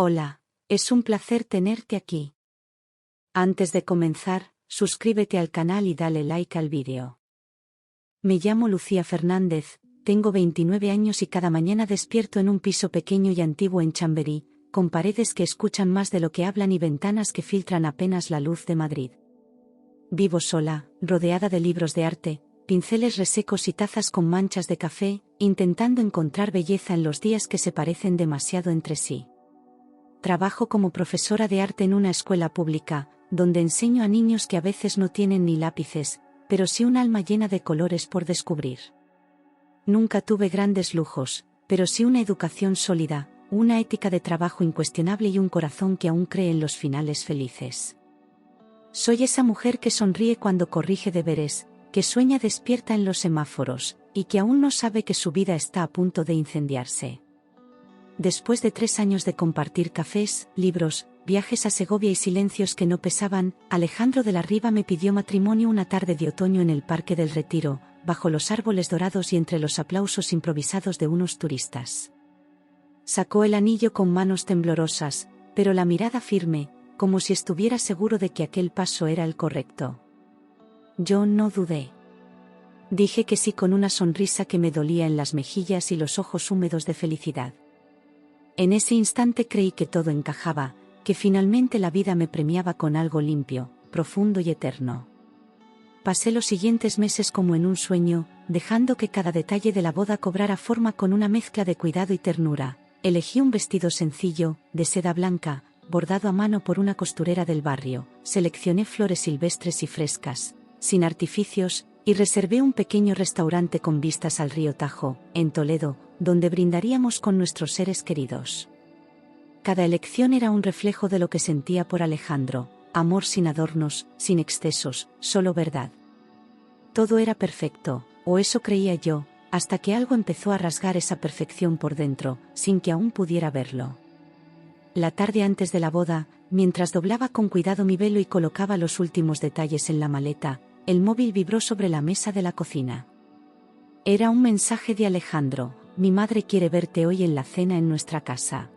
Hola, es un placer tenerte aquí. Antes de comenzar, suscríbete al canal y dale like al vídeo. Me llamo Lucía Fernández, tengo 29 años y cada mañana despierto en un piso pequeño y antiguo en Chamberí, con paredes que escuchan más de lo que hablan y ventanas que filtran apenas la luz de Madrid. Vivo sola, rodeada de libros de arte, pinceles resecos y tazas con manchas de café, intentando encontrar belleza en los días que se parecen demasiado entre sí. Trabajo como profesora de arte en una escuela pública, donde enseño a niños que a veces no tienen ni lápices, pero sí un alma llena de colores por descubrir. Nunca tuve grandes lujos, pero sí una educación sólida, una ética de trabajo incuestionable y un corazón que aún cree en los finales felices. Soy esa mujer que sonríe cuando corrige deberes, que sueña despierta en los semáforos, y que aún no sabe que su vida está a punto de incendiarse. Después de 3 años de compartir cafés, libros, viajes a Segovia y silencios que no pesaban, Alejandro de la Riva me pidió matrimonio una tarde de otoño en el Parque del Retiro, bajo los árboles dorados y entre los aplausos improvisados de unos turistas. Sacó el anillo con manos temblorosas, pero la mirada firme, como si estuviera seguro de que aquel paso era el correcto. Yo no dudé. Dije que sí con una sonrisa que me dolía en las mejillas y los ojos húmedos de felicidad. En ese instante creí que todo encajaba, que finalmente la vida me premiaba con algo limpio, profundo y eterno. Pasé los siguientes meses como en un sueño, dejando que cada detalle de la boda cobrara forma con una mezcla de cuidado y ternura. Elegí un vestido sencillo, de seda blanca, bordado a mano por una costurera del barrio, seleccioné flores silvestres y frescas, sin artificios, y reservé un pequeño restaurante con vistas al río Tajo, en Toledo, donde brindaríamos con nuestros seres queridos. Cada elección era un reflejo de lo que sentía por Alejandro, amor sin adornos, sin excesos, solo verdad. Todo era perfecto, o eso creía yo, hasta que algo empezó a rasgar esa perfección por dentro, sin que aún pudiera verlo. La tarde antes de la boda, mientras doblaba con cuidado mi velo y colocaba los últimos detalles en la maleta, el móvil vibró sobre la mesa de la cocina. Era un mensaje de Alejandro: mi madre quiere verte hoy en la cena en nuestra casa.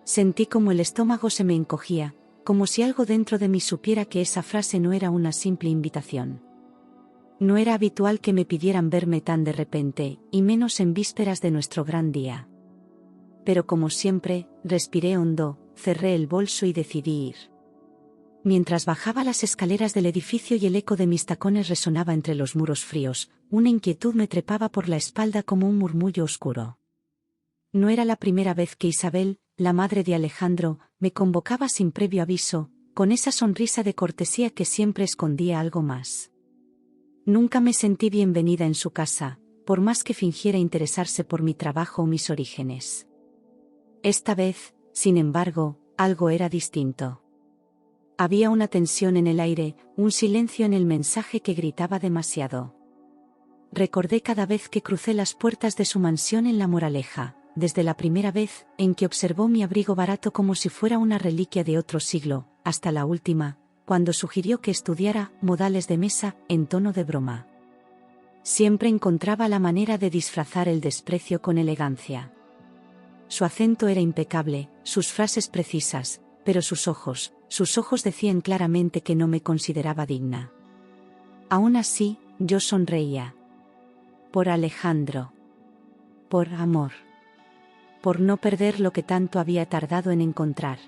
Sentí como el estómago se me encogía, como si algo dentro de mí supiera que esa frase no era una simple invitación. No era habitual que me pidieran verme tan de repente, y menos en vísperas de nuestro gran día. Pero como siempre, respiré hondo, cerré el bolso y decidí ir. Mientras bajaba las escaleras del edificio y el eco de mis tacones resonaba entre los muros fríos, una inquietud me trepaba por la espalda como un murmullo oscuro. No era la primera vez que Isabel, la madre de Alejandro, me convocaba sin previo aviso, con esa sonrisa de cortesía que siempre escondía algo más. Nunca me sentí bienvenida en su casa, por más que fingiera interesarse por mi trabajo o mis orígenes. Esta vez, sin embargo, algo era distinto. Había una tensión en el aire, un silencio en el mensaje que gritaba demasiado. Recordé cada vez que crucé las puertas de su mansión en La Moraleja, desde la primera vez en que observó mi abrigo barato como si fuera una reliquia de otro siglo, hasta la última, cuando sugirió que estudiara modales de mesa en tono de broma. Siempre encontraba la manera de disfrazar el desprecio con elegancia. Su acento era impecable, sus frases precisas, pero sus ojos decían claramente que no me consideraba digna. Aún así, yo sonreía. Por Alejandro. Por amor. Por no perder lo que tanto había tardado en encontrar.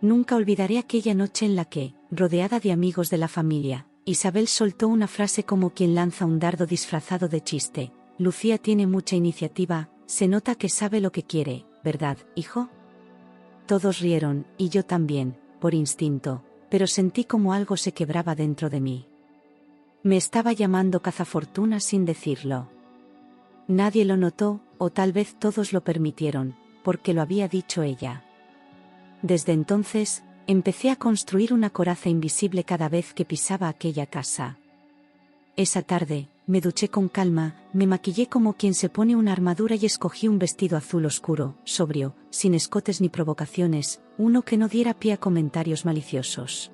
Nunca olvidaré aquella noche en la que, rodeada de amigos de la familia, Isabel soltó una frase como quien lanza un dardo disfrazado de chiste: Lucía tiene mucha iniciativa, se nota que sabe lo que quiere, ¿verdad, hijo? Todos rieron, y yo también, por instinto, pero sentí como algo se quebraba dentro de mí. Me estaba llamando cazafortuna sin decirlo. Nadie lo notó, o tal vez todos lo permitieron, porque lo había dicho ella. Desde entonces, empecé a construir una coraza invisible cada vez que pisaba aquella casa. Esa tarde, me duché con calma, me maquillé como quien se pone una armadura y escogí un vestido azul oscuro, sobrio, sin escotes ni provocaciones, uno que no diera pie a comentarios maliciosos.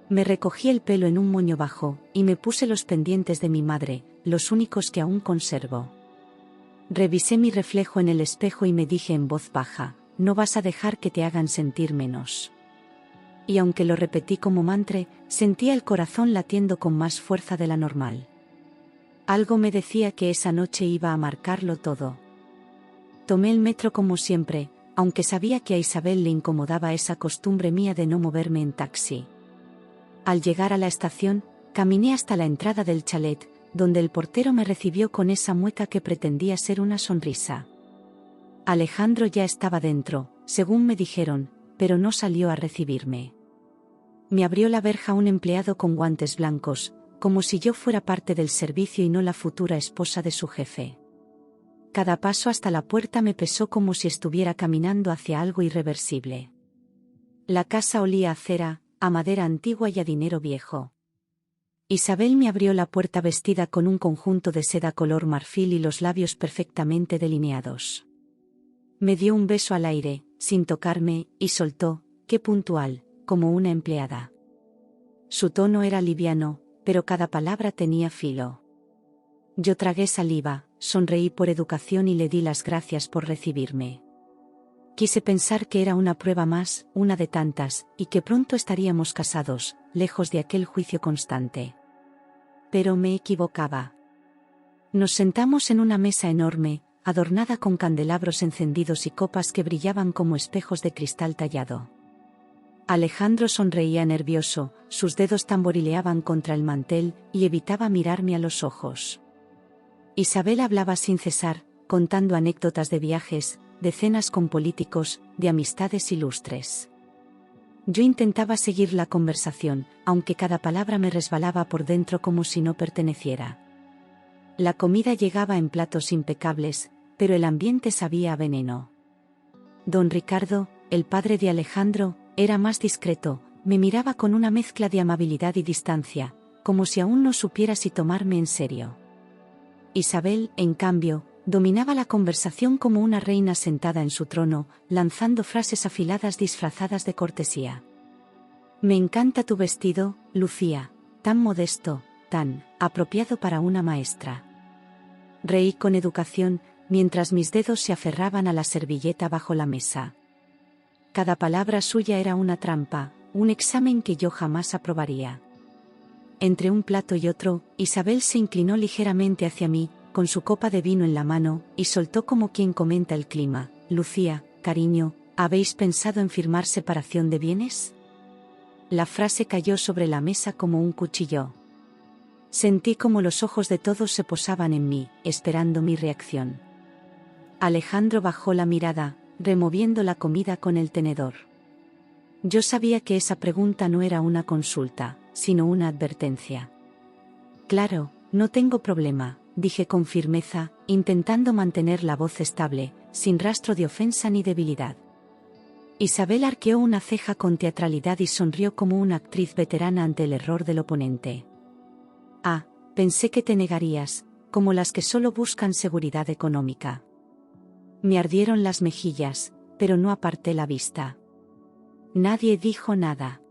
Me recogí el pelo en un moño bajo, y me puse los pendientes de mi madre, los únicos que aún conservo. Revisé mi reflejo en el espejo y me dije en voz baja: no vas a dejar que te hagan sentir menos. Y aunque lo repetí como mantra, sentía el corazón latiendo con más fuerza de la normal. Algo me decía que esa noche iba a marcarlo todo. Tomé el metro como siempre, aunque sabía que a Isabel le incomodaba esa costumbre mía de no moverme en taxi. Al llegar a la estación, caminé hasta la entrada del chalet, donde el portero me recibió con esa mueca que pretendía ser una sonrisa. Alejandro ya estaba dentro, según me dijeron, pero no salió a recibirme. Me abrió la verja un empleado con guantes blancos, como si yo fuera parte del servicio y no la futura esposa de su jefe. Cada paso hasta la puerta me pesó como si estuviera caminando hacia algo irreversible. La casa olía a cera, a madera antigua y a dinero viejo. Isabel me abrió la puerta vestida con un conjunto de seda color marfil y los labios perfectamente delineados. Me dio un beso al aire, sin tocarme, y soltó, qué puntual, como una empleada. Su tono era liviano, pero cada palabra tenía filo. Yo tragué saliva, sonreí por educación y le di las gracias por recibirme. Quise pensar que era una prueba más, una de tantas, y que pronto estaríamos casados, lejos de aquel juicio constante. Pero me equivocaba. Nos sentamos en una mesa enorme, adornada con candelabros encendidos y copas que brillaban como espejos de cristal tallado. Alejandro sonreía nervioso, sus dedos tamborileaban contra el mantel y evitaba mirarme a los ojos. Isabel hablaba sin cesar, contando anécdotas de viajes, de cenas con políticos, de amistades ilustres. Yo intentaba seguir la conversación, aunque cada palabra me resbalaba por dentro como si no perteneciera. La comida llegaba en platos impecables, pero el ambiente sabía a veneno. Don Ricardo, el padre de Alejandro, era más discreto, me miraba con una mezcla de amabilidad y distancia, como si aún no supiera si tomarme en serio. Isabel, en cambio, dominaba la conversación como una reina sentada en su trono, lanzando frases afiladas disfrazadas de cortesía. Me encanta tu vestido, Lucía, tan modesto, tan apropiado para una maestra. Reí con educación, mientras mis dedos se aferraban a la servilleta bajo la mesa. Cada palabra suya era una trampa, un examen que yo jamás aprobaría. Entre un plato y otro, Isabel se inclinó ligeramente hacia mí, con su copa de vino en la mano, y soltó como quien comenta el clima. Lucía, cariño, ¿habéis pensado en firmar separación de bienes? La frase cayó sobre la mesa como un cuchillo. Sentí como los ojos de todos se posaban en mí, esperando mi reacción. Alejandro bajó la mirada, removiendo la comida con el tenedor. Yo sabía que esa pregunta no era una consulta, sino una advertencia. Claro, no tengo problema, dije con firmeza, intentando mantener la voz estable, sin rastro de ofensa ni debilidad. Isabel arqueó una ceja con teatralidad y sonrió como una actriz veterana ante el error del oponente. Ah, pensé que te negarías, como las que solo buscan seguridad económica. Me ardieron las mejillas, pero no aparté la vista. Nadie dijo nada.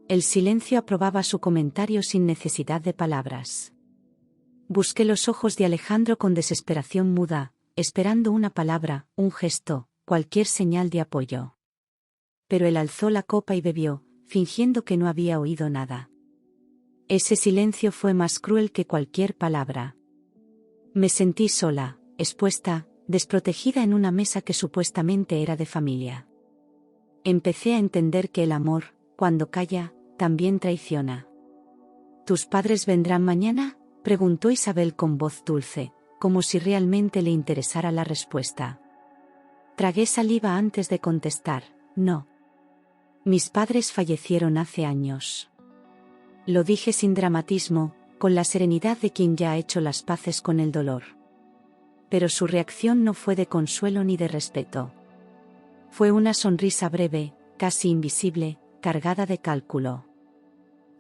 El silencio aprobaba su comentario sin necesidad de palabras. Busqué los ojos de Alejandro con desesperación muda, esperando una palabra, un gesto, cualquier señal de apoyo. Pero él alzó la copa y bebió, fingiendo que no había oído nada. Ese silencio fue más cruel que cualquier palabra. Me sentí sola, expuesta, desprotegida en una mesa que supuestamente era de familia. Empecé a entender que el amor, cuando calla, también traiciona. ¿Tus padres vendrán mañana?, preguntó Isabel con voz dulce, como si realmente le interesara la respuesta. Tragué saliva antes de contestar, no. Mis padres fallecieron hace años. Lo dije sin dramatismo, con la serenidad de quien ya ha hecho las paces con el dolor. Pero su reacción no fue de consuelo ni de respeto. Fue una sonrisa breve, casi invisible, cargada de cálculo.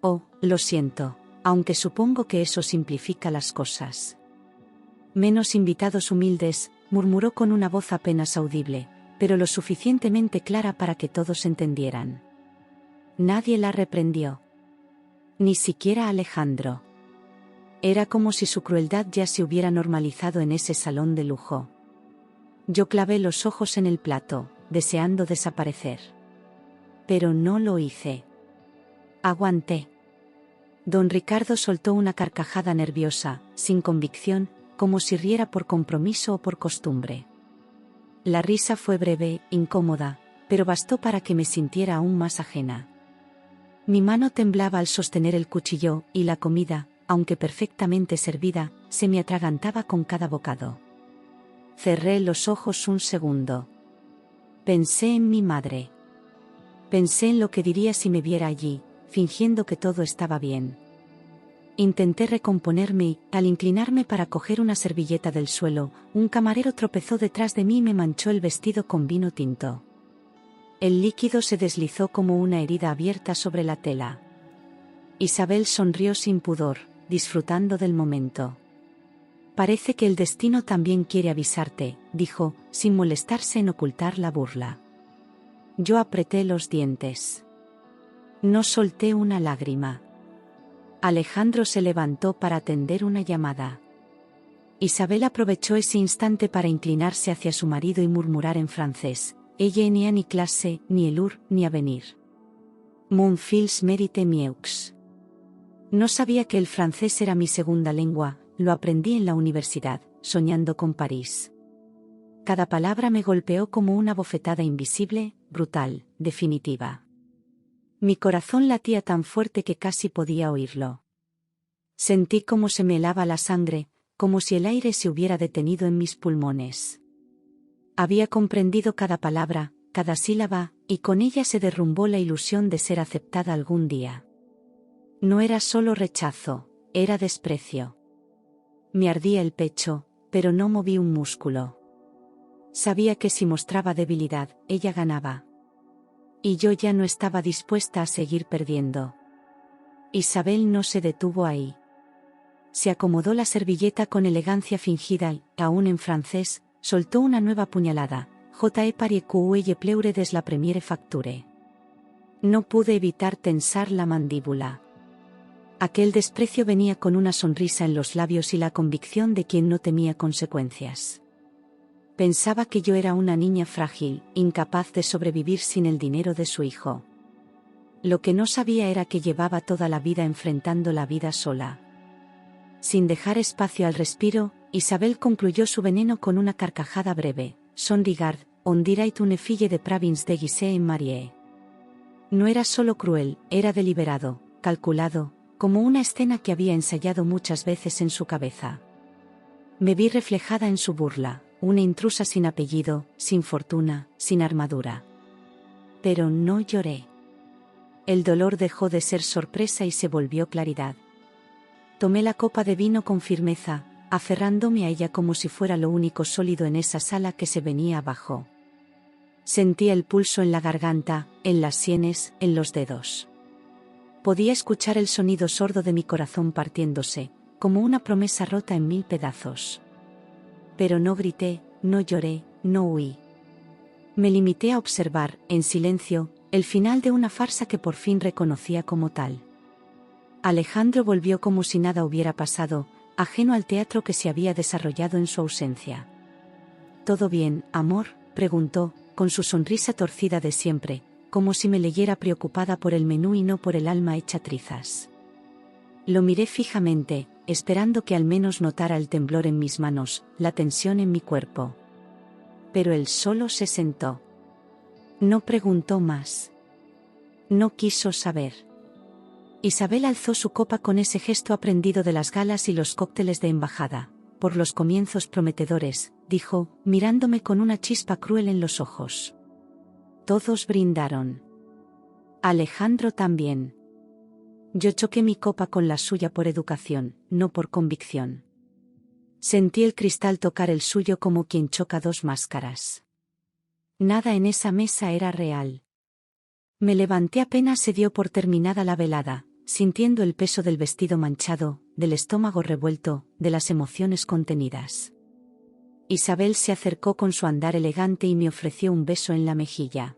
Oh, lo siento, aunque supongo que eso simplifica las cosas. Menos invitados humildes, murmuró con una voz apenas audible, pero lo suficientemente clara para que todos entendieran. Nadie la reprendió. Ni siquiera Alejandro. Era como si su crueldad ya se hubiera normalizado en ese salón de lujo. Yo clavé los ojos en el plato, deseando desaparecer. Pero no lo hice. Aguanté. Don Ricardo soltó una carcajada nerviosa, sin convicción, como si riera por compromiso o por costumbre. La risa fue breve, incómoda, pero bastó para que me sintiera aún más ajena. Mi mano temblaba al sostener el cuchillo, y la comida, aunque perfectamente servida, se me atragantaba con cada bocado. Cerré los ojos un segundo. Pensé en mi madre. Pensé en lo que diría si me viera allí, fingiendo que todo estaba bien. Intenté recomponerme y, al inclinarme para coger una servilleta del suelo, un camarero tropezó detrás de mí y me manchó el vestido con vino tinto. El líquido se deslizó como una herida abierta sobre la tela. Isabel sonrió sin pudor, disfrutando del momento. Parece que el destino también quiere avisarte, dijo, sin molestarse en ocultar la burla. Yo apreté los dientes. No solté una lágrima. Alejandro se levantó para atender una llamada. Isabel aprovechó ese instante para inclinarse hacia su marido y murmurar en francés: «Ella n'y a ni clase, ni elur, ni avenir. Mon fils mérite mieux». No sabía que el francés era mi segunda lengua, lo aprendí en la universidad, soñando con París. Cada palabra me golpeó como una bofetada invisible, brutal, definitiva. Mi corazón latía tan fuerte que casi podía oírlo. Sentí como se me helaba la sangre, como si el aire se hubiera detenido en mis pulmones. Había comprendido cada palabra, cada sílaba, y con ella se derrumbó la ilusión de ser aceptada algún día. No era solo rechazo, era desprecio. Me ardía el pecho, pero no moví un músculo. Sabía que si mostraba debilidad, ella ganaba. Y yo ya no estaba dispuesta a seguir perdiendo. Isabel no se detuvo ahí. Se acomodó la servilleta con elegancia fingida y, aún en francés, soltó una nueva puñalada. «Je parie que pleure des la première facture». No pude evitar tensar la mandíbula. Aquel desprecio venía con una sonrisa en los labios y la convicción de quien no temía consecuencias. Pensaba que yo era una niña frágil, incapaz de sobrevivir sin el dinero de su hijo. Lo que no sabía era que llevaba toda la vida enfrentando la vida sola. Sin dejar espacio al respiro, Isabel concluyó su veneno con una carcajada breve. «Son regard, on dirait une fille de province déguisée en mariée». No era solo cruel, era deliberado, calculado, como una escena que había ensayado muchas veces en su cabeza. Me vi reflejada en su burla, una intrusa sin apellido, sin fortuna, sin armadura. Pero no lloré. El dolor dejó de ser sorpresa y se volvió claridad. Tomé la copa de vino con firmeza, aferrándome a ella como si fuera lo único sólido en esa sala que se venía abajo. Sentía el pulso en la garganta, en las sienes, en los dedos. Podía escuchar el sonido sordo de mi corazón partiéndose, como una promesa rota en 1000 pedazos. Pero no grité, no lloré, no huí. Me limité a observar, en silencio, el final de una farsa que por fin reconocía como tal. Alejandro volvió como si nada hubiera pasado, ajeno al teatro que se había desarrollado en su ausencia. «¿Todo bien, amor?», preguntó, con su sonrisa torcida de siempre, como si me leyera preocupada por el menú y no por el alma hecha trizas. Lo miré fijamente, esperando que al menos notara el temblor en mis manos, la tensión en mi cuerpo. Pero él solo se sentó. No preguntó más. No quiso saber. Isabel alzó su copa con ese gesto aprendido de las galas y los cócteles de embajada. «Por los comienzos prometedores», dijo, mirándome con una chispa cruel en los ojos. Todos brindaron. Alejandro también. Yo choqué mi copa con la suya por educación, no por convicción. Sentí el cristal tocar el suyo como quien choca dos máscaras. Nada en esa mesa era real. Me levanté apenas se dio por terminada la velada, sintiendo el peso del vestido manchado, del estómago revuelto, de las emociones contenidas. Isabel se acercó con su andar elegante y me ofreció un beso en la mejilla.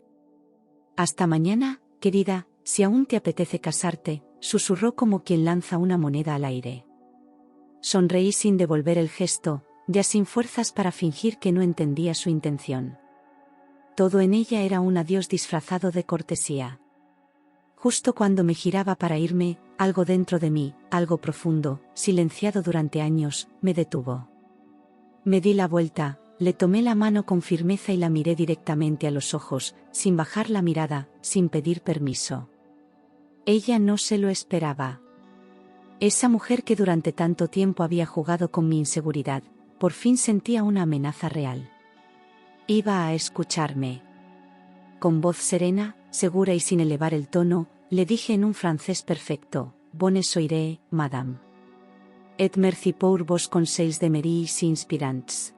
«Hasta mañana, querida, si aún te apetece casarte», susurró como quien lanza una moneda al aire. Sonreí sin devolver el gesto, ya sin fuerzas para fingir que no entendía su intención. Todo en ella era un adiós disfrazado de cortesía. Justo cuando me giraba para irme, algo dentro de mí, algo profundo, silenciado durante años, me detuvo. Me di la vuelta, le tomé la mano con firmeza y la miré directamente a los ojos, sin bajar la mirada, sin pedir permiso. Ella no se lo esperaba. Esa mujer que durante tanto tiempo había jugado con mi inseguridad, por fin sentía una amenaza real. Iba a escucharme. Con voz serena, segura y sin elevar el tono, le dije en un francés perfecto: Bonne soirée, madame. Et merci pour vos conseils de mairie inspirants.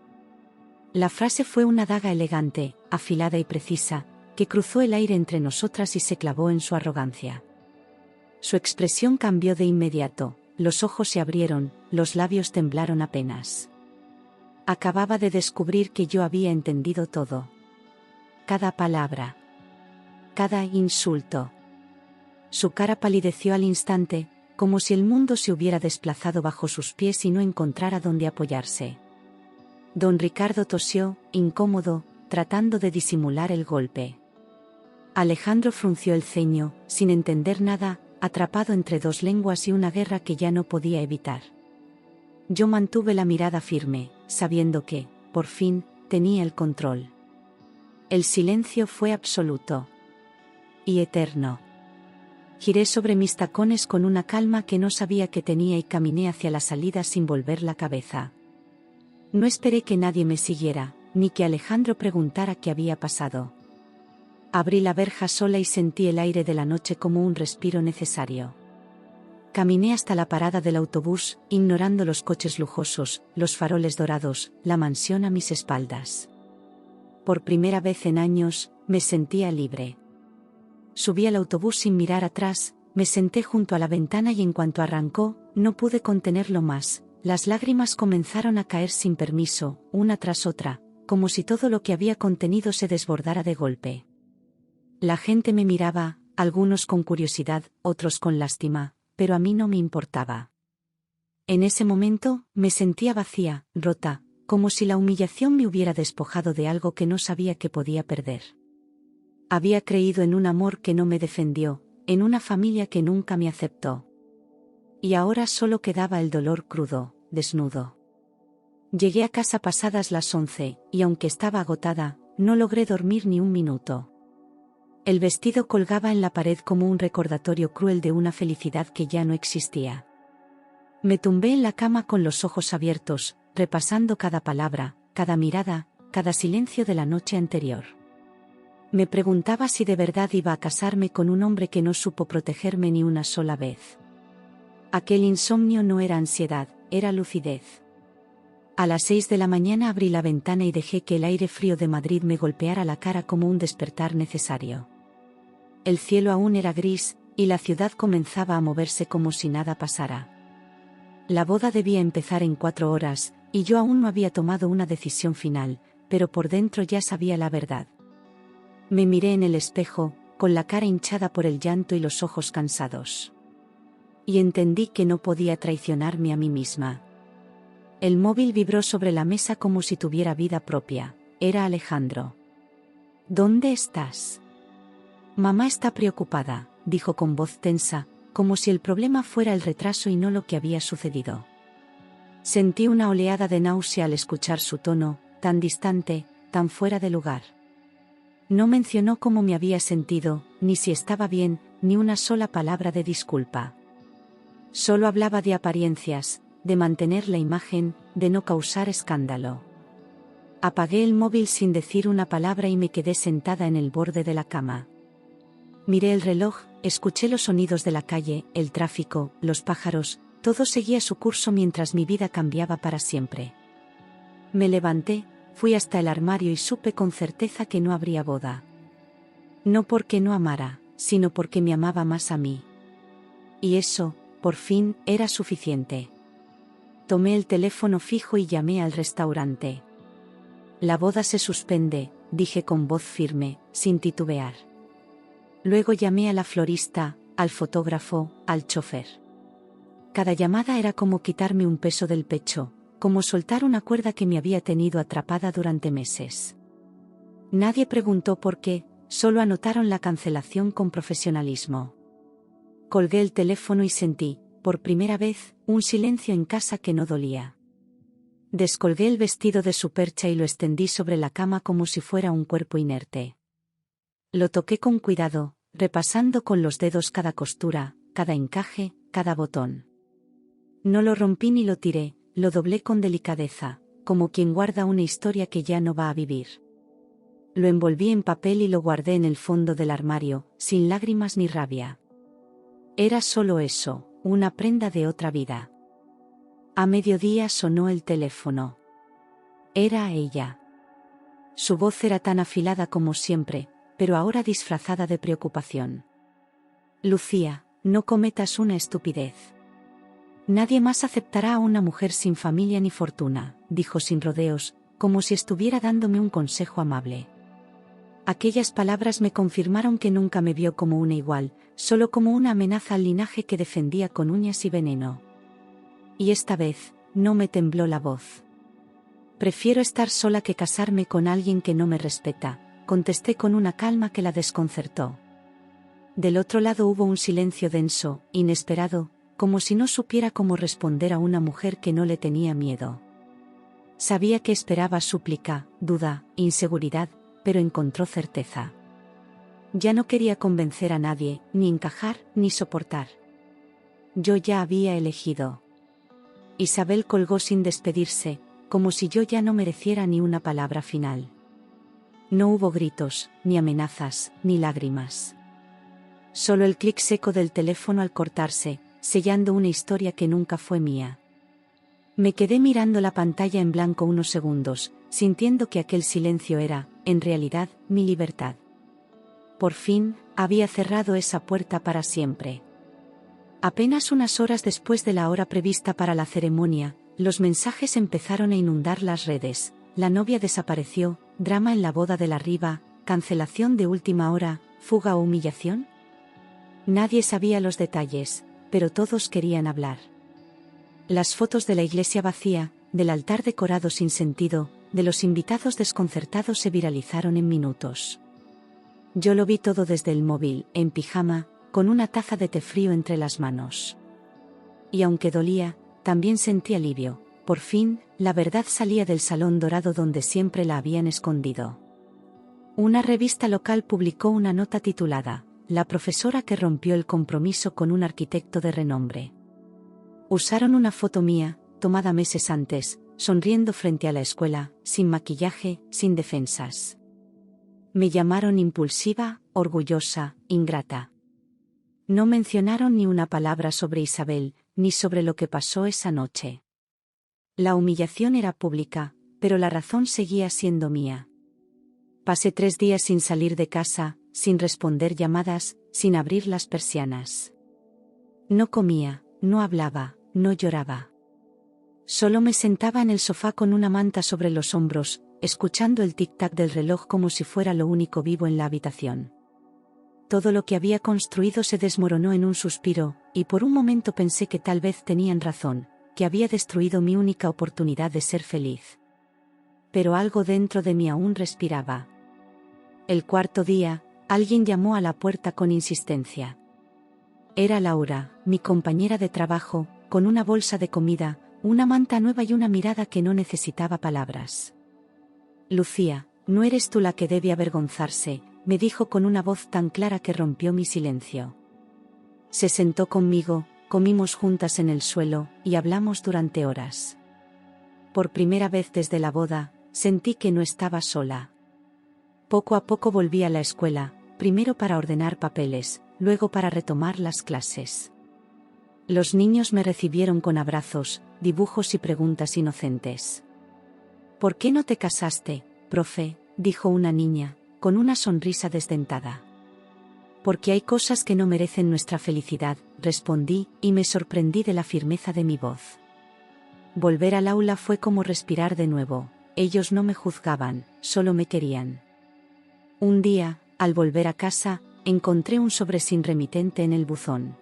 La frase fue una daga elegante, afilada y precisa, que cruzó el aire entre nosotras y se clavó en su arrogancia. Su expresión cambió de inmediato, los ojos se abrieron, los labios temblaron apenas. Acababa de descubrir que yo había entendido todo. Cada palabra. Cada insulto. Su cara palideció al instante, como si el mundo se hubiera desplazado bajo sus pies y no encontrara dónde apoyarse. Don Ricardo tosió, incómodo, tratando de disimular el golpe. Alejandro frunció el ceño, sin entender nada, atrapado entre dos lenguas y una guerra que ya no podía evitar. Yo mantuve la mirada firme, sabiendo que, por fin, tenía el control. El silencio fue absoluto. Y eterno. Giré sobre mis tacones con una calma que no sabía que tenía y caminé hacia la salida sin volver la cabeza. No esperé que nadie me siguiera, ni que Alejandro preguntara qué había pasado. Abrí la verja sola y sentí el aire de la noche como un respiro necesario. Caminé hasta la parada del autobús, ignorando los coches lujosos, los faroles dorados, la mansión a mis espaldas. Por primera vez en años, me sentía libre. Subí al autobús sin mirar atrás, me senté junto a la ventana y en cuanto arrancó, no pude contenerlo más. Las lágrimas comenzaron a caer sin permiso, una tras otra, como si todo lo que había contenido se desbordara de golpe. La gente me miraba, algunos con curiosidad, otros con lástima, pero a mí no me importaba. En ese momento, me sentía vacía, rota, como si la humillación me hubiera despojado de algo que no sabía que podía perder. Había creído en un amor que no me defendió, en una familia que nunca me aceptó. Y ahora solo quedaba el dolor crudo, desnudo. Llegué a casa pasadas las 11, y aunque estaba agotada, no logré dormir ni un minuto. El vestido colgaba en la pared como un recordatorio cruel de una felicidad que ya no existía. Me tumbé en la cama con los ojos abiertos, repasando cada palabra, cada mirada, cada silencio de la noche anterior. Me preguntaba si de verdad iba a casarme con un hombre que no supo protegerme ni una sola vez. Aquel insomnio no era ansiedad, era lucidez. A las 6 de la mañana abrí la ventana y dejé que el aire frío de Madrid me golpeara la cara como un despertar necesario. El cielo aún era gris, y la ciudad comenzaba a moverse como si nada pasara. La boda debía empezar en 4 horas, y yo aún no había tomado una decisión final, pero por dentro ya sabía la verdad. Me miré en el espejo, con la cara hinchada por el llanto y los ojos cansados. Y entendí que no podía traicionarme a mí misma. El móvil vibró sobre la mesa como si tuviera vida propia. Era Alejandro. ¿Dónde estás? Mamá está preocupada, dijo con voz tensa, como si el problema fuera el retraso y no lo que había sucedido. Sentí una oleada de náusea al escuchar su tono, tan distante, tan fuera de lugar. No mencionó cómo me había sentido, ni si estaba bien, ni una sola palabra de disculpa. Solo hablaba de apariencias, de mantener la imagen, de no causar escándalo. Apagué el móvil sin decir una palabra y me quedé sentada en el borde de la cama. Miré el reloj, escuché los sonidos de la calle, el tráfico, los pájaros, todo seguía su curso mientras mi vida cambiaba para siempre. Me levanté, fui hasta el armario y supe con certeza que no habría boda. No porque no amara, sino porque me amaba más a mí. Y eso, por fin, era suficiente. Tomé el teléfono fijo y llamé al restaurante. La boda se suspende, dije con voz firme, sin titubear. Luego llamé a la florista, al fotógrafo, al chofer. Cada llamada era como quitarme un peso del pecho, como soltar una cuerda que me había tenido atrapada durante meses. Nadie preguntó por qué, solo anotaron la cancelación con profesionalismo. Colgué el teléfono y sentí, por primera vez, un silencio en casa que no dolía. Descolgué el vestido de su percha y lo extendí sobre la cama como si fuera un cuerpo inerte. Lo toqué con cuidado, repasando con los dedos cada costura, cada encaje, cada botón. No lo rompí ni lo tiré, lo doblé con delicadeza, como quien guarda una historia que ya no va a vivir. Lo envolví en papel y lo guardé en el fondo del armario, sin lágrimas ni rabia. Era solo eso, una prenda de otra vida. A mediodía sonó el teléfono. Era ella. Su voz era tan afilada como siempre, pero ahora disfrazada de preocupación. Lucía, no cometas una estupidez. Nadie más aceptará a una mujer sin familia ni fortuna, dijo sin rodeos, como si estuviera dándome un consejo amable. Aquellas palabras me confirmaron que nunca me vio como una igual, solo como una amenaza al linaje que defendía con uñas y veneno. Y esta vez, no me tembló la voz. Prefiero estar sola que casarme con alguien que no me respeta, contesté con una calma que la desconcertó. Del otro lado hubo un silencio denso, inesperado, como si no supiera cómo responder a una mujer que no le tenía miedo. Sabía que esperaba súplica, duda, inseguridad, pero encontró certeza. Ya no quería convencer a nadie, ni encajar, ni soportar. Yo ya había elegido. Isabel colgó sin despedirse, como si yo ya no mereciera ni una palabra final. No hubo gritos, ni amenazas, ni lágrimas. Solo el clic seco del teléfono al cortarse, sellando una historia que nunca fue mía. Me quedé mirando la pantalla en blanco unos segundos, sintiendo que aquel silencio era, en realidad, mi libertad. Por fin, había cerrado esa puerta para siempre. Apenas unas horas después de la hora prevista para la ceremonia, los mensajes empezaron a inundar las redes. La novia desapareció, drama en la boda de la Riva, cancelación de última hora, fuga o humillación. Nadie sabía los detalles, pero todos querían hablar. Las fotos de la iglesia vacía, del altar decorado sin sentido, de los invitados desconcertados se viralizaron en minutos. Yo lo vi todo desde el móvil, en pijama, con una taza de té frío entre las manos. Y aunque dolía, también sentí alivio. Por fin, la verdad salía del salón dorado donde siempre la habían escondido. Una revista local publicó una nota titulada «La profesora que rompió el compromiso con un arquitecto de renombre». Usaron una foto mía, tomada meses antes, sonriendo frente a la escuela, sin maquillaje, sin defensas. Me llamaron impulsiva, orgullosa, ingrata. No mencionaron ni una palabra sobre Isabel, ni sobre lo que pasó esa noche. La humillación era pública, pero la razón seguía siendo mía. Pasé 3 días sin salir de casa, sin responder llamadas, sin abrir las persianas. No comía, no hablaba, no lloraba. Solo me sentaba en el sofá con una manta sobre los hombros, escuchando el tic-tac del reloj como si fuera lo único vivo en la habitación. Todo lo que había construido se desmoronó en un suspiro, y por un momento pensé que tal vez tenían razón, que había destruido mi única oportunidad de ser feliz. Pero algo dentro de mí aún respiraba. El 4.º día, alguien llamó a la puerta con insistencia. Era Laura, mi compañera de trabajo, con una bolsa de comida, una manta nueva y una mirada que no necesitaba palabras. Lucía, no eres tú la que debe avergonzarse, me dijo con una voz tan clara que rompió mi silencio. Se sentó conmigo, comimos juntas en el suelo, y hablamos durante horas. Por primera vez desde la boda, sentí que no estaba sola. Poco a poco volví a la escuela, primero para ordenar papeles, luego para retomar las clases. Los niños me recibieron con abrazos, dibujos y preguntas inocentes. ¿Por qué no te casaste, profe?, dijo una niña, con una sonrisa desdentada. Porque hay cosas que no merecen nuestra felicidad, respondí, y me sorprendí de la firmeza de mi voz. Volver al aula fue como respirar de nuevo. Ellos no me juzgaban, solo me querían. Un día, al volver a casa, encontré un sobre sin remitente en el buzón.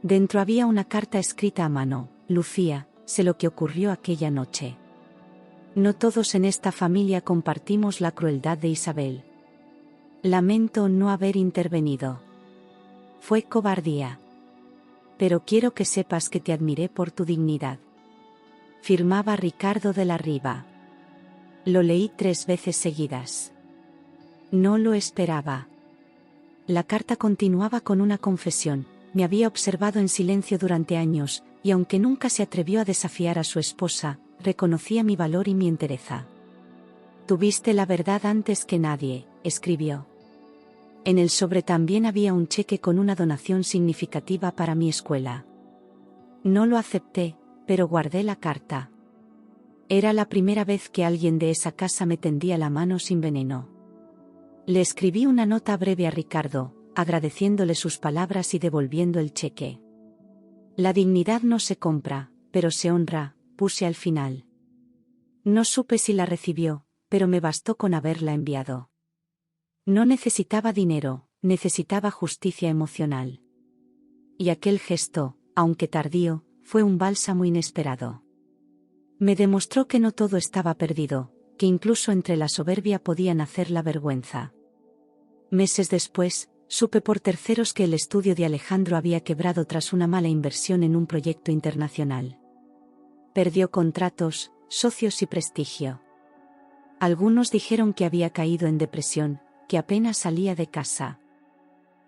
Dentro había una carta escrita a mano. Lucía, sé lo que ocurrió aquella noche. No todos en esta familia compartimos la crueldad de Isabel. Lamento no haber intervenido. Fue cobardía. Pero quiero que sepas que te admiré por tu dignidad. Firmaba Ricardo de la Riva. Lo leí 3 veces seguidas. No lo esperaba. La carta continuaba con una confesión. Me había observado en silencio durante años, y aunque nunca se atrevió a desafiar a su esposa, reconocía mi valor y mi entereza. Tuviste la verdad antes que nadie, escribió. En el sobre también había un cheque con una donación significativa para mi escuela. No lo acepté, pero guardé la carta. Era la primera vez que alguien de esa casa me tendía la mano sin veneno. Le escribí una nota breve a Ricardo, agradeciéndole sus palabras y devolviendo el cheque. La dignidad no se compra, pero se honra, puse al final. No supe si la recibió, pero me bastó con haberla enviado. No necesitaba dinero, necesitaba justicia emocional. Y aquel gesto, aunque tardío, fue un bálsamo inesperado. Me demostró que no todo estaba perdido, que incluso entre la soberbia podía nacer la vergüenza. Meses después, supe por terceros que el estudio de Alejandro había quebrado tras una mala inversión en un proyecto internacional. Perdió contratos, socios y prestigio. Algunos dijeron que había caído en depresión, que apenas salía de casa.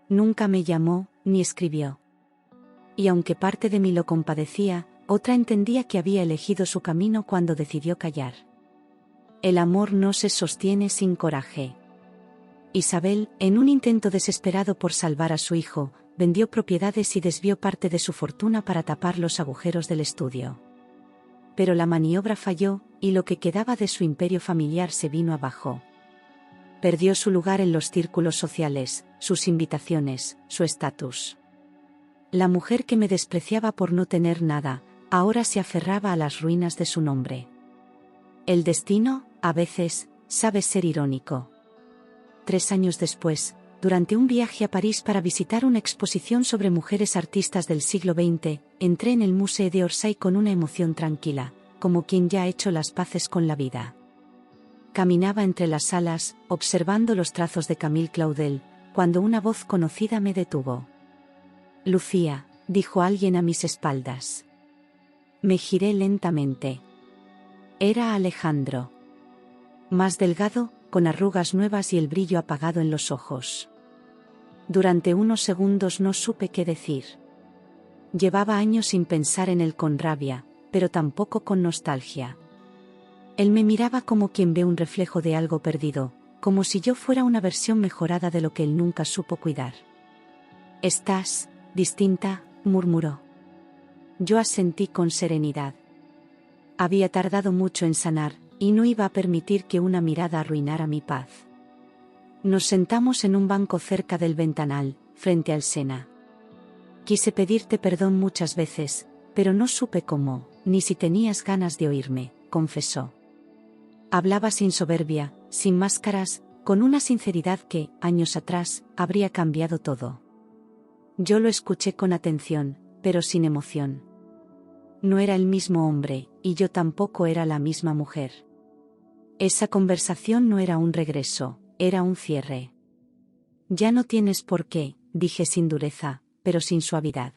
Nunca me llamó, ni escribió. Y aunque parte de mí lo compadecía, otra entendía que había elegido su camino cuando decidió callar. El amor no se sostiene sin coraje. Isabel, en un intento desesperado por salvar a su hijo, vendió propiedades y desvió parte de su fortuna para tapar los agujeros del estudio. Pero la maniobra falló, y lo que quedaba de su imperio familiar se vino abajo. Perdió su lugar en los círculos sociales, sus invitaciones, su estatus. La mujer que me despreciaba por no tener nada, ahora se aferraba a las ruinas de su nombre. El destino, a veces, sabe ser irónico. 3 años después, durante un viaje a París para visitar una exposición sobre mujeres artistas del siglo XX, entré en el Musée d'Orsay con una emoción tranquila, como quien ya ha hecho las paces con la vida. Caminaba entre las salas, observando los trazos de Camille Claudel, cuando una voz conocida me detuvo. «Lucía», dijo alguien a mis espaldas. Me giré lentamente. Era Alejandro. Más delgado, con arrugas nuevas y el brillo apagado en los ojos. Durante unos segundos no supe qué decir. Llevaba años sin pensar en él con rabia, pero tampoco con nostalgia. Él me miraba como quien ve un reflejo de algo perdido, como si yo fuera una versión mejorada de lo que él nunca supo cuidar. «Estás distinta», murmuró. Yo asentí con serenidad. Había tardado mucho en sanar, y no iba a permitir que una mirada arruinara mi paz. Nos sentamos en un banco cerca del ventanal, frente al Sena. Quise pedirte perdón muchas veces, pero no supe cómo, ni si tenías ganas de oírme, confesó. Hablaba sin soberbia, sin máscaras, con una sinceridad que, años atrás, habría cambiado todo. Yo lo escuché con atención, pero sin emoción. No era el mismo hombre, y yo tampoco era la misma mujer. Esa conversación no era un regreso, era un cierre. Ya no tienes por qué, dije sin dureza, pero sin suavidad.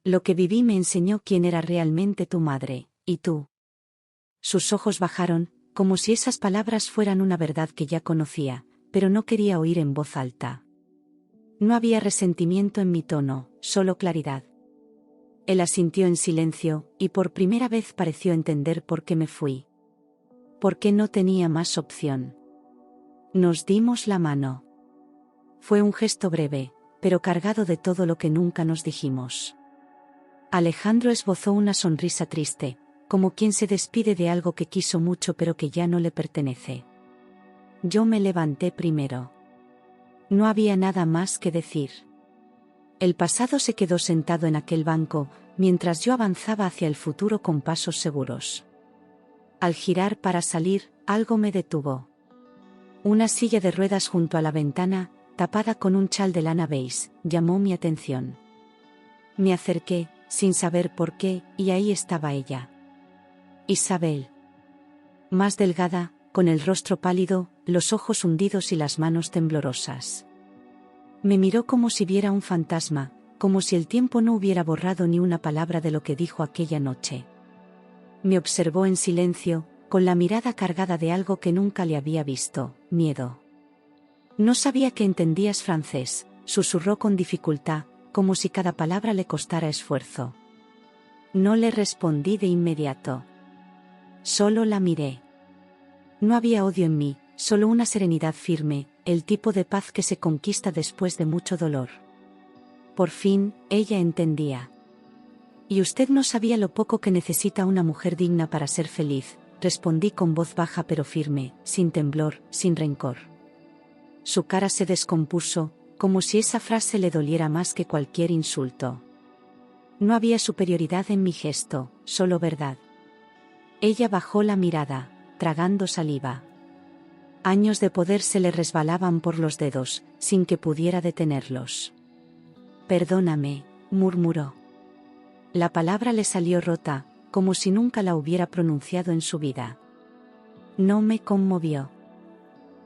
Lo que viví me enseñó quién era realmente tu madre, y tú. Sus ojos bajaron, como si esas palabras fueran una verdad que ya conocía, pero no quería oír en voz alta. No había resentimiento en mi tono, solo claridad. Él asintió en silencio, y por primera vez pareció entender por qué me fui. ¿Por qué no tenía más opción? Nos dimos la mano. Fue un gesto breve, pero cargado de todo lo que nunca nos dijimos. Alejandro esbozó una sonrisa triste, como quien se despide de algo que quiso mucho pero que ya no le pertenece. Yo me levanté primero. No había nada más que decir. El pasado se quedó sentado en aquel banco, mientras yo avanzaba hacia el futuro con pasos seguros. Al girar para salir, algo me detuvo. Una silla de ruedas junto a la ventana, tapada con un chal de lana beige, llamó mi atención. Me acerqué, sin saber por qué, y ahí estaba ella. Isabel. Más delgada, con el rostro pálido, los ojos hundidos y las manos temblorosas. Me miró como si viera un fantasma, como si el tiempo no hubiera borrado ni una palabra de lo que dijo aquella noche. Me observó en silencio, con la mirada cargada de algo que nunca le había visto, miedo. No sabía que entendías francés, susurró con dificultad, como si cada palabra le costara esfuerzo. No le respondí de inmediato. Solo la miré. No había odio en mí, solo una serenidad firme, el tipo de paz que se conquista después de mucho dolor. Por fin, ella entendía. Y usted no sabía lo poco que necesita una mujer digna para ser feliz, respondí con voz baja pero firme, sin temblor, sin rencor. Su cara se descompuso, como si esa frase le doliera más que cualquier insulto. No había superioridad en mi gesto, solo verdad. Ella bajó la mirada, tragando saliva. Años de poder se le resbalaban por los dedos, sin que pudiera detenerlos. Perdóname, murmuró. La palabra le salió rota, como si nunca la hubiera pronunciado en su vida. No me conmovió.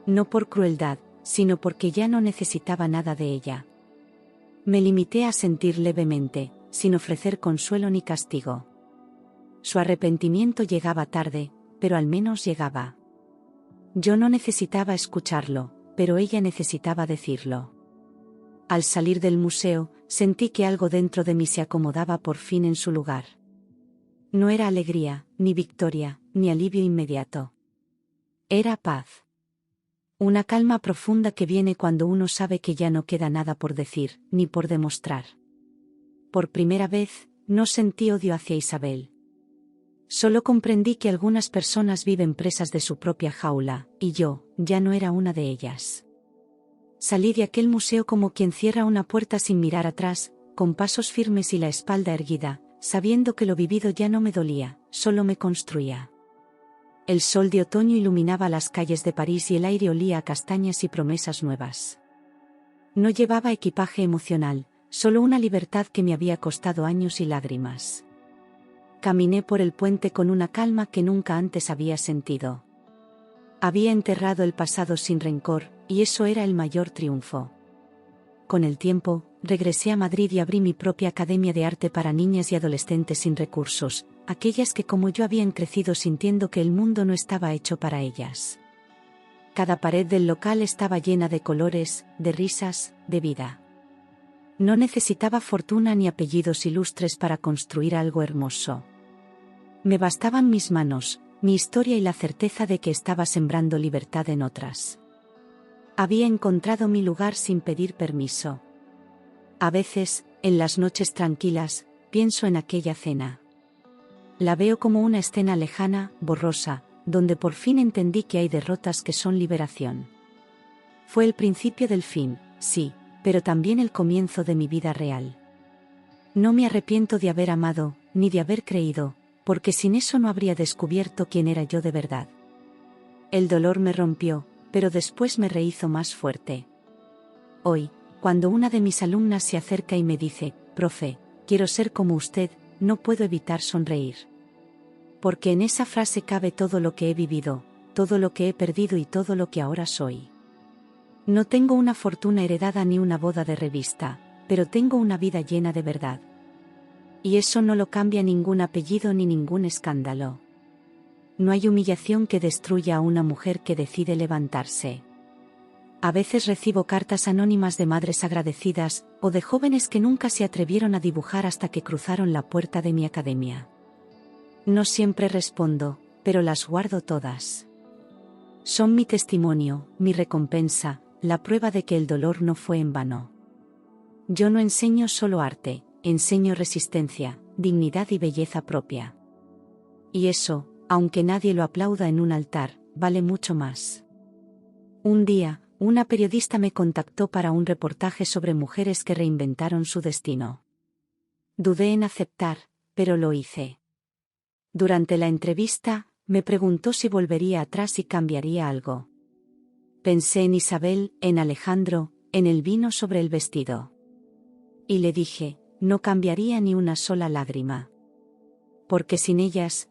No por crueldad, sino porque ya no necesitaba nada de ella. Me limité a sentir levemente, sin ofrecer consuelo ni castigo. Su arrepentimiento llegaba tarde, pero al menos llegaba. Yo no necesitaba escucharlo, pero ella necesitaba decirlo. Al salir del museo, sentí que algo dentro de mí se acomodaba por fin en su lugar. No era alegría, ni victoria, ni alivio inmediato. Era paz. Una calma profunda que viene cuando uno sabe que ya no queda nada por decir, ni por demostrar. Por primera vez, no sentí odio hacia Isabel. Solo comprendí que algunas personas viven presas de su propia jaula, y yo, ya no era una de ellas. Salí de aquel museo como quien cierra una puerta sin mirar atrás, con pasos firmes y la espalda erguida, sabiendo que lo vivido ya no me dolía, solo me construía. El sol de otoño iluminaba las calles de París y el aire olía a castañas y promesas nuevas. No llevaba equipaje emocional, solo una libertad que me había costado años y lágrimas. Caminé por el puente con una calma que nunca antes había sentido. Había enterrado el pasado sin rencor, y eso era el mayor triunfo. Con el tiempo, regresé a Madrid y abrí mi propia academia de arte para niñas y adolescentes sin recursos, aquellas que como yo habían crecido sintiendo que el mundo no estaba hecho para ellas. Cada pared del local estaba llena de colores, de risas, de vida. No necesitaba fortuna ni apellidos ilustres para construir algo hermoso. Me bastaban mis manos, mi historia y la certeza de que estaba sembrando libertad en otras. Había encontrado mi lugar sin pedir permiso. A veces, en las noches tranquilas, pienso en aquella cena. La veo como una escena lejana, borrosa, donde por fin entendí que hay derrotas que son liberación. Fue el principio del fin, sí, pero también el comienzo de mi vida real. No me arrepiento de haber amado, ni de haber creído, porque sin eso no habría descubierto quién era yo de verdad. El dolor me rompió, pero después me rehizo más fuerte. Hoy, cuando una de mis alumnas se acerca y me dice, «Profe, quiero ser como usted», no puedo evitar sonreír. Porque en esa frase cabe todo lo que he vivido, todo lo que he perdido y todo lo que ahora soy. No tengo una fortuna heredada ni una boda de revista, pero tengo una vida llena de verdad. Y eso no lo cambia ningún apellido ni ningún escándalo. No hay humillación que destruya a una mujer que decide levantarse. A veces recibo cartas anónimas de madres agradecidas, o de jóvenes que nunca se atrevieron a dibujar hasta que cruzaron la puerta de mi academia. No siempre respondo, pero las guardo todas. Son mi testimonio, mi recompensa, la prueba de que el dolor no fue en vano. Yo no enseño solo arte, enseño resistencia, dignidad y belleza propia. Y eso, aunque nadie lo aplauda en un altar, vale mucho más. Un día, una periodista me contactó para un reportaje sobre mujeres que reinventaron su destino. Dudé en aceptar, pero lo hice. Durante la entrevista, me preguntó si volvería atrás y cambiaría algo. Pensé en Isabel, en Alejandro, en el vino sobre el vestido. Y le dije, no cambiaría ni una sola lágrima. Porque sin ellas,